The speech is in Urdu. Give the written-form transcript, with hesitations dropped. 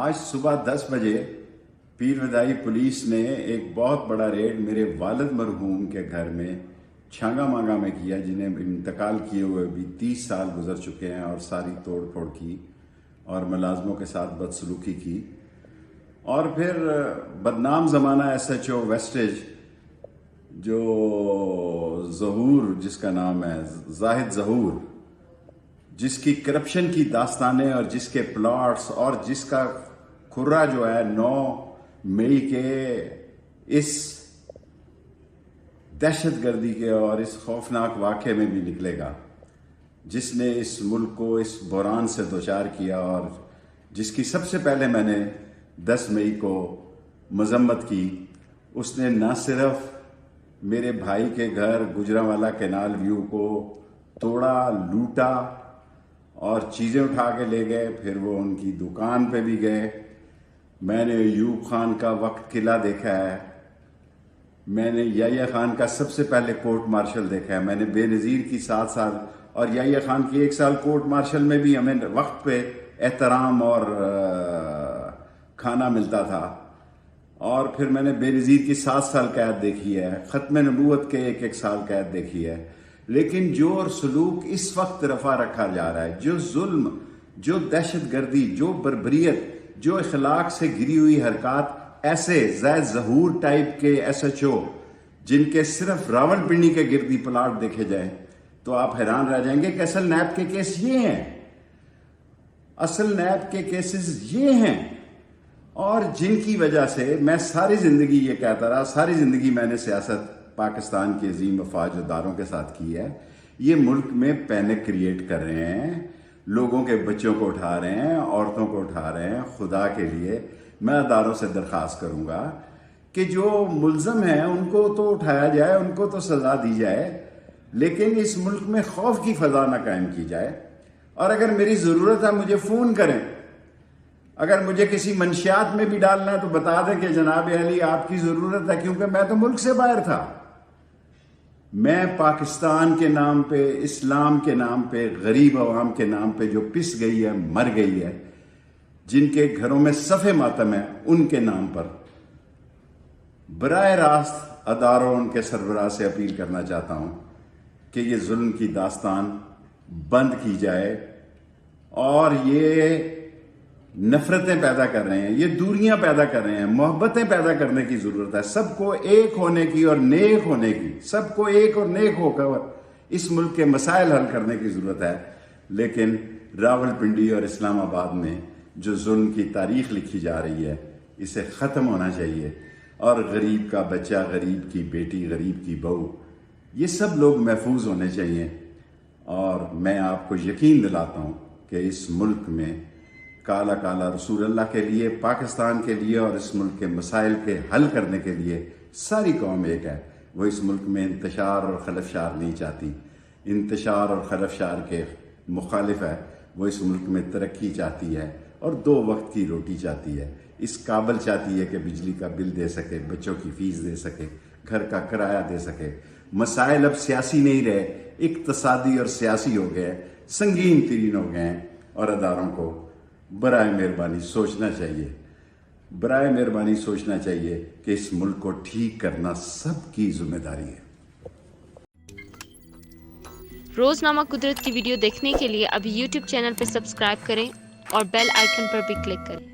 آج صبح 10 بجے پیر ودائی پولیس نے ایک بہت بڑا ریڈ میرے والد مرحوم کے گھر میں چھانگا مانگا میں کیا، جنہیں انتقال کیے ہوئے بھی 30 سال گزر چکے ہیں، اور ساری توڑ پھوڑ کی اور ملازموں کے ساتھ بدسلوکی کی. اور پھر بدنام زمانہ ایس ایچ او ویسٹیج جو ظہور، جس کا نام ہے زاہد ظہور، جس کی کرپشن کی داستانیں اور جس کے پلاٹس اور جس کا کھرا جو ہے 9 مئی کے اس دہشت گردی کے اور اس خوفناک واقعے میں بھی نکلے گا، جس نے اس ملک کو اس بحران سے دوچار کیا، اور جس کی سب سے پہلے میں نے 10 مئی کو مذمت کی. اس نے نہ صرف میرے بھائی کے گھر گجرانوالہ کینال ویو کو توڑا، لوٹا اور چیزیں اٹھا کے لے گئے، پھر وہ ان کی دکان پہ بھی گئے. میں نے ایوب خان کا وقت قلعہ دیکھا ہے، میں نے یحییٰ خان کا سب سے پہلے کورٹ مارشل دیکھا ہے، میں نے بے نظیر کی 7 سال اور یحییٰ خان کی 1 سال کورٹ مارشل میں بھی ہمیں وقت پہ احترام اور کھانا ملتا تھا. اور پھر میں نے بے نظیر کی 7 سال قید دیکھی ہے، ختم نبوت کے 1 سال قید دیکھی ہے. لیکن جو اور سلوک اس وقت رفع رکھا جا رہا ہے، جو ظلم، جو دہشت گردی، جو بربریت، جو اخلاق سے گری ہوئی حرکات، ایسے زید ظہور ٹائپ کے ایس ایچ او جن کے صرف راول پنڈی کے گردی پلاٹ دیکھے جائیں تو آپ حیران رہ جائیں گے کہ اصل نیب کے کیس یہ ہیں، اصل نیب کے کیسز یہ ہیں. اور جن کی وجہ سے میں ساری زندگی یہ کہتا رہا، ساری زندگی میں نے سیاست پاکستان کی عظیم افواج اداروں کے ساتھ کی ہے، یہ ملک میں پینک کریٹ کر رہے ہیں، لوگوں کے بچوں کو اٹھا رہے ہیں، عورتوں کو اٹھا رہے ہیں. خدا کے لیے میں اداروں سے درخواست کروں گا کہ جو ملزم ہیں ان کو تو اٹھایا جائے، ان کو تو سزا دی جائے، لیکن اس ملک میں خوف کی فضا نہ قائم کی جائے. اور اگر میری ضرورت ہے مجھے فون کریں، اگر مجھے کسی منشیات میں بھی ڈالنا ہے تو بتا دیں کہ جناب علی آپ کی ضرورت ہے، کیونکہ میں تو ملک سے باہر تھا. میں پاکستان کے نام پہ، اسلام کے نام پہ، غریب عوام کے نام پہ جو پس گئی ہے، مر گئی ہے، جن کے گھروں میں صف ماتم ہے، ان کے نام پر براہ راست اداروں، ان کے سربراہ سے اپیل کرنا چاہتا ہوں کہ یہ ظلم کی داستان بند کی جائے. اور یہ نفرتیں پیدا کر رہے ہیں، یہ دوریاں پیدا کر رہے ہیں، محبتیں پیدا کرنے کی ضرورت ہے. سب کو ایک ہونے کی اور نیک ہونے کی، سب کو ایک اور نیک ہو کر اس ملک کے مسائل حل کرنے کی ضرورت ہے. لیکن راول پنڈی اور اسلام آباد میں جو ظلم کی تاریخ لکھی جا رہی ہے، اسے ختم ہونا چاہیے. اور غریب کا بچہ، غریب کی بیٹی، غریب کی بہو، یہ سب لوگ محفوظ ہونے چاہیے. اور میں آپ کو یقین دلاتا ہوں کہ اس ملک میں کالا کالا رسول اللہ کے لیے، پاکستان کے لیے اور اس ملک کے مسائل کے حل کرنے کے لیے ساری قوم ایک ہے. وہ اس ملک میں انتشار اور خلفشار نہیں چاہتی، انتشار اور خلفشار کے مخالف ہے. وہ اس ملک میں ترقی چاہتی ہے اور 2 وقت کی روٹی چاہتی ہے. اس قابل چاہتی ہے کہ بجلی کا بل دے سکے، بچوں کی فیس دے سکے، گھر کا کرایہ دے سکے. مسائل اب سیاسی نہیں رہے، اقتصادی اور سیاسی ہو گئے، سنگین ترین ہو گئے ہیں. اور اداروں کو برائے مہربانی سوچنا چاہیے، برائے مہربانی سوچنا چاہیے کہ اس ملک کو ٹھیک کرنا سب کی ذمہ داری ہے. روزنامہ قدرت کی ویڈیو دیکھنے کے لیے ابھی یوٹیوب چینل پہ سبسکرائب کریں اور بیل آئیکن پر بھی کلک کریں.